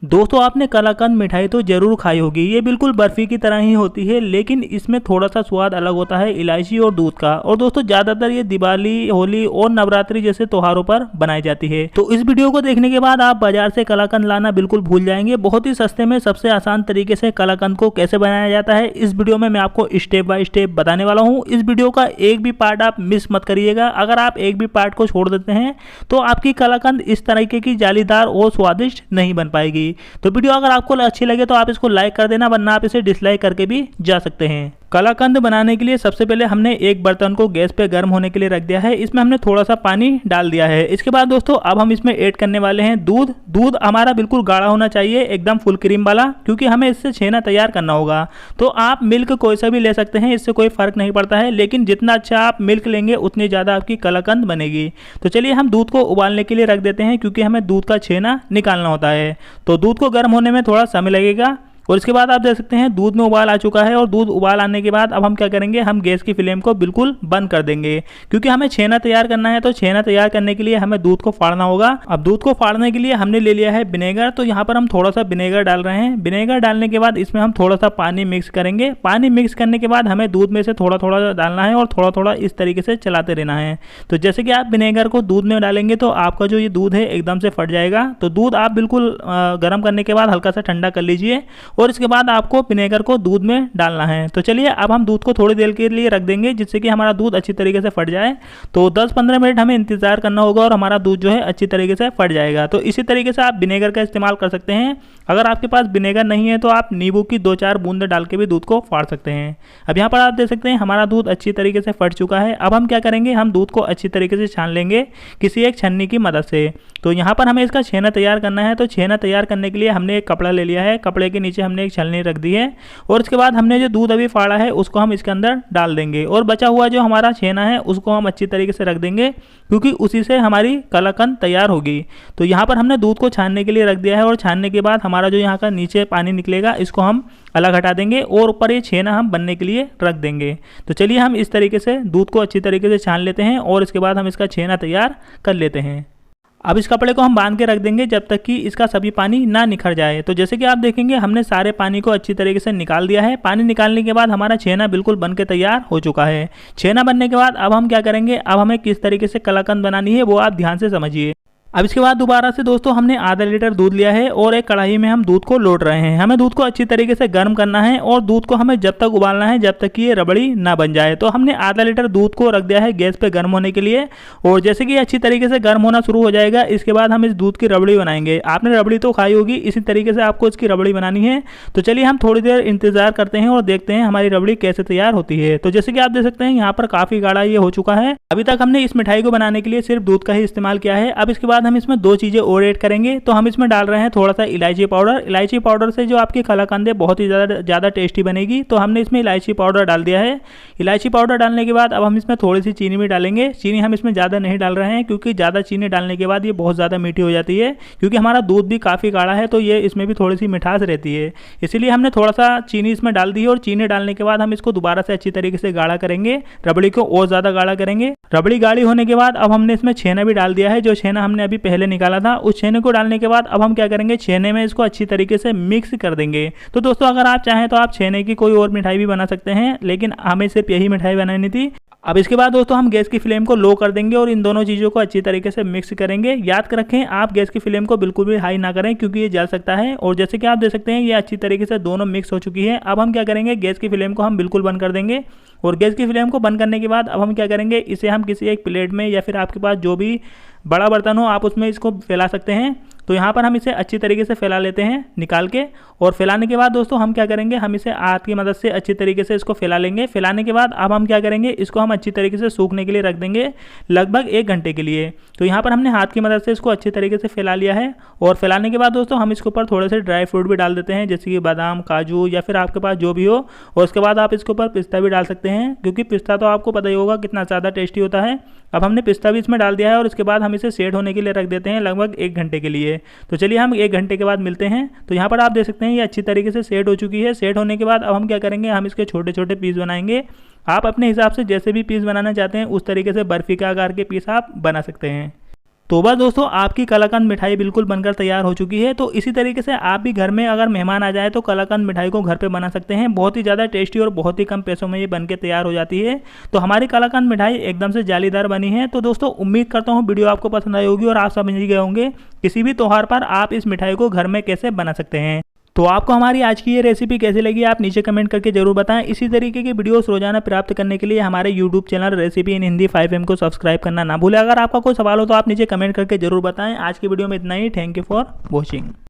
दोस्तों आपने कलाकंद मिठाई तो जरूर खाई होगी। ये बिल्कुल बर्फी की तरह ही होती है, लेकिन इसमें थोड़ा सा स्वाद अलग होता है इलायची और दूध का। और दोस्तों ज्यादातर ये दिवाली, होली और नवरात्रि जैसे त्योहारों पर बनाई जाती है। तो इस वीडियो को देखने के बाद आप बाजार से कलाकंद लाना बिल्कुल भूल जाएंगे। बहुत ही सस्ते में सबसे आसान तरीके से कलाकंद को कैसे बनाया जाता है इस वीडियो में मैं आपको स्टेप बाय स्टेप बताने वाला हूँ। इस वीडियो का एक भी पार्ट आप मिस मत करिएगा। अगर आप एक भी पार्ट को छोड़ देते हैं तो आपकी कलाकंद इस तरीके की जालीदार और स्वादिष्ट नहीं बन पाएगी। तो वीडियो अगर आपको अच्छी लगे तो आप इसको लाइक कर देना, वरना आप इसे डिसलाइक करके भी जा सकते हैं। कलाकंद बनाने के लिए सबसे पहले हमने एक बर्तन को गैस पे गर्म होने के लिए रख दिया है। इसमें हमने थोड़ा सा पानी डाल दिया है। इसके बाद दोस्तों अब हम इसमें ऐड करने वाले हैं दूध। दूध हमारा बिल्कुल गाढ़ा होना चाहिए, एकदम फुल क्रीम वाला, क्योंकि हमें इससे छेना तैयार करना होगा। तो आप मिल्क कोई सा भी ले सकते हैं, इससे कोई फर्क नहीं पड़ता है, लेकिन जितना अच्छा आप मिल्क लेंगे उतनी ज़्यादा आपकी कलाकंद बनेगी। तो चलिए हम दूध को उबालने के लिए रख देते हैं, क्योंकि हमें दूध का छेना निकालना होता है। तो दूध को गर्म होने में थोड़ा समय लगेगा। और इसके बाद आप देख सकते हैं दूध में उबाल आ चुका है। और दूध उबाल आने के बाद अब हम क्या करेंगे, हम गैस की फ्लेम को बिल्कुल बंद कर देंगे, क्योंकि हमें छेना तैयार करना है। तो छेना तैयार करने के लिए हमें दूध को फाड़ना होगा। अब दूध को फाड़ने के लिए हमने ले लिया है विनेगर। तो यहाँ पर हम थोड़ा सा विनेगर डाल रहे हैं। विनेगर डालने के बाद इसमें हम थोड़ा सा पानी मिक्स करेंगे। पानी मिक्स करने के बाद हमें दूध में से थोड़ा थोड़ा डालना है और थोड़ा थोड़ा इस तरीके से चलाते रहना है। तो जैसे कि आप विनेगर को दूध में डालेंगे तो आपका जो ये दूध है एकदम से फट जाएगा। तो दूध आप बिल्कुल गर्म करने के बाद हल्का सा ठंडा कर लीजिए और इसके बाद आपको विनेगर को दूध में डालना है। तो चलिए अब हम दूध को थोड़ी देर के लिए रख देंगे, जिससे कि हमारा दूध अच्छी तरीके से फट जाए। तो 10-15 मिनट हमें इंतजार करना होगा और हमारा दूध जो है अच्छी तरीके से फट जाएगा। तो इसी तरीके से आप विनेगर का इस्तेमाल कर सकते हैं। अगर आपके पास विनेगर नहीं है तो आप नींबू की 2-4 बूंद डाल के भी दूध को फाड़ सकते हैं। अब यहाँ पर आप देख सकते हैं हमारा दूध अच्छी तरीके से फट चुका है। अब हम क्या करेंगे, हम दूध को अच्छी तरीके से छान लेंगे किसी एक छन्नी की मदद से। तो यहाँ पर हमें इसका छेना तैयार करना है। तो छेना तैयार करने के लिए हमने एक कपड़ा ले लिया है। कपड़े के नीचे हमने एक छलनी रख दी है और इसके बाद हमने जो दूध अभी फाड़ा है उसको हम इसके अंदर डाल देंगे। और बचा हुआ जो हमारा छेना है उसको हम अच्छी तरीके से रख देंगे, क्योंकि उसी से हमारी कलाकंद तैयार होगी। तो यहाँ पर हमने दूध को छानने के लिए रख दिया है और छानने के बाद हमारा जो यहाँ का नीचे पानी निकलेगा इसको हम अलग हटा देंगे और ऊपर ये छेना हम बनने के लिए रख देंगे। तो चलिए हम इस तरीके से दूध को अच्छी तरीके से छान लेते हैं और इसके बाद हम इसका छेना तैयार कर लेते हैं। अब इस कपड़े को हम बांध के रख देंगे जब तक कि इसका सभी पानी ना निखर जाए। तो जैसे कि आप देखेंगे हमने सारे पानी को अच्छी तरीके से निकाल दिया है। पानी निकालने के बाद हमारा छेना बिल्कुल बन के तैयार हो चुका है। छेना बनने के बाद अब हम क्या करेंगे, अब हमें किस तरीके से कलाकंद बनानी है वो आप ध्यान से समझिए। अब इसके बाद दोबारा से दोस्तों हमने आधा लीटर दूध लिया है और एक कढ़ाई में हम दूध को लौट रहे हैं। हमें दूध को अच्छी तरीके से गर्म करना है और दूध को हमें जब तक उबालना है जब तक कि ये रबड़ी ना बन जाए। तो हमने आधा लीटर दूध को रख दिया है गैस पे गर्म होने के लिए। और जैसे कि अच्छी तरीके से गर्म होना शुरू हो जाएगा, इसके बाद हम इस दूध की रबड़ी बनाएंगे। आपने रबड़ी तो खाई होगी, इसी तरीके से आपको इसकी रबड़ी बनानी है। तो चलिए हम थोड़ी देर इंतजार करते हैं और देखते हैं हमारी रबड़ी कैसे तैयार होती है। तो जैसे कि आप देख सकते हैं यहाँ पर काफी गाढ़ा ये हो चुका है। अभी तक हमने इस मिठाई को बनाने के लिए सिर्फ दूध का ही इस्तेमाल किया है। अब इसके बाद हम इसमें 2 चीजें और ऐड करेंगे। तो हम इसमें डाल रहे हैं थोड़ा सा इलायची पाउडर। इलायची पाउडर से जो आपकी कलाकंद है बहुत ही ज़्यादा टेस्टी बनेगी। तो हमने इसमें इलायची पाउडर डाल दिया है। इलायची पाउडर डालने के बाद अब हम इसमें थोड़ी सी चीनी भी डालेंगे। चीनी हम इसमें ज़्यादा नहीं डाल रहे हैं, क्योंकि ज़्यादा चीनी डालने के बाद ये बहुत ज़्यादा मीठी हो जाती है। क्योंकि हमारा दूध भी काफ़ी गाढ़ा है तो ये इसमें भी थोड़ी सी मिठास रहती है, इसीलिए हमने थोड़ा सा चीनी इसमें डाल दी है। और चीनी डालने के बाद हम इसको दोबारा से अच्छी तरीके से गाढ़ा करेंगे, रबड़ी को और ज़्यादा गाढ़ा करेंगे। रबड़ी गाढ़ी होने के बाद अब हमने इसमें छेना भी डाल दिया है। जो छेना हमने अभी पहले निकाला था, उस छेने को डालने के बाद अब हम क्या करेंगे, छेने में इसको अच्छी तरीके से मिक्स कर देंगे। तो दोस्तों अगर आप चाहें तो आप छेने की कोई और मिठाई भी बना सकते हैं, लेकिन हमें सिर्फ यही मिठाई बनानी थी। अब इसके बाद दोस्तों हम गैस की फ्लेम को लो कर देंगे और इन दोनों चीज़ों को अच्छी तरीके से मिक्स करेंगे। याद रखें आप गैस की फ्लेम को बिल्कुल भी हाई ना करें, क्योंकि ये जल सकता है। और जैसे कि आप देख सकते हैं ये अच्छी तरीके से दोनों मिक्स हो चुकी है। अब हम क्या करेंगे, गैस की फ्लेम को हम बिल्कुल बंद कर देंगे। और गैस की फ्लेम को बंद करने के बाद अब हम क्या करेंगे, इसे हम किसी एक प्लेट में या फिर आपके पास जो भी बड़ा बर्तन हो आप उसमें इसको फैला सकते हैं। तो यहाँ पर हम इसे अच्छी तरीके से फैला लेते हैं निकाल के। और फैलाने के बाद दोस्तों हम क्या करेंगे, हम इसे हाथ की मदद से अच्छी तरीके से इसको फैला लेंगे। फैलाने के बाद अब हम क्या करेंगे, इसको हम अच्छी तरीके से सूखने के लिए रख देंगे लगभग 1 घंटे के लिए। तो यहाँ पर हमने हाथ की मदद से इसको अच्छी तरीके से फैला लिया है। और फैलाने के बाद दोस्तों हम इसके ऊपर थोड़े से ड्राई फ्रूट भी डाल देते हैं, जैसे कि बादाम, काजू या फिर आपके पास जो भी हो। और उसके बाद आप इसके ऊपर पिस्ता भी डाल सकते हैं, क्योंकि पिस्ता तो आपको पता ही होगा कितना ज़्यादा टेस्टी होता है। अब हमने पिस्ता भी इसमें डाल दिया है और इसके बाद हम इसे सेट होने के लिए रख देते हैं लगभग 1 घंटे के लिए। तो चलिए हम 1 घंटे के बाद मिलते हैं। तो यहाँ पर आप देख सकते हैं ये अच्छी तरीके से सेट हो चुकी है। सेट होने के बाद अब हम क्या करेंगे, हम इसके छोटे छोटे पीस बनाएंगे। आप अपने हिसाब से जैसे भी पीस बनाना चाहते हैं उस तरीके से बर्फ़ी के आकार के पीस आप बना सकते हैं। तो बस दोस्तों आपकी कलाकंद मिठाई बिल्कुल बनकर तैयार हो चुकी है। तो इसी तरीके से आप भी घर में अगर मेहमान आ जाए तो कलाकंद मिठाई को घर पे बना सकते हैं। बहुत ही ज़्यादा टेस्टी और बहुत ही कम पैसों में ये बनके तैयार हो जाती है। तो हमारी कलाकंद मिठाई एकदम से जालीदार बनी है। तो दोस्तों उम्मीद करता हूँ वीडियो आपको पसंद आई होगी और आप समझ गए होंगे किसी भी त्यौहार पर आप इस मिठाई को घर में कैसे बना सकते हैं। तो आपको हमारी आज की ये रेसिपी कैसी लगी आप नीचे कमेंट करके जरूर बताएं। इसी तरीके की वीडियोस रोजाना प्राप्त करने के लिए हमारे यूट्यूब चैनल रेसिपी इन हिंदी 5M को सब्सक्राइब करना ना भूलें। अगर आपका कोई सवाल हो तो आप नीचे कमेंट करके जरूर बताएं। आज की वीडियो में इतना ही। Thank you for watching.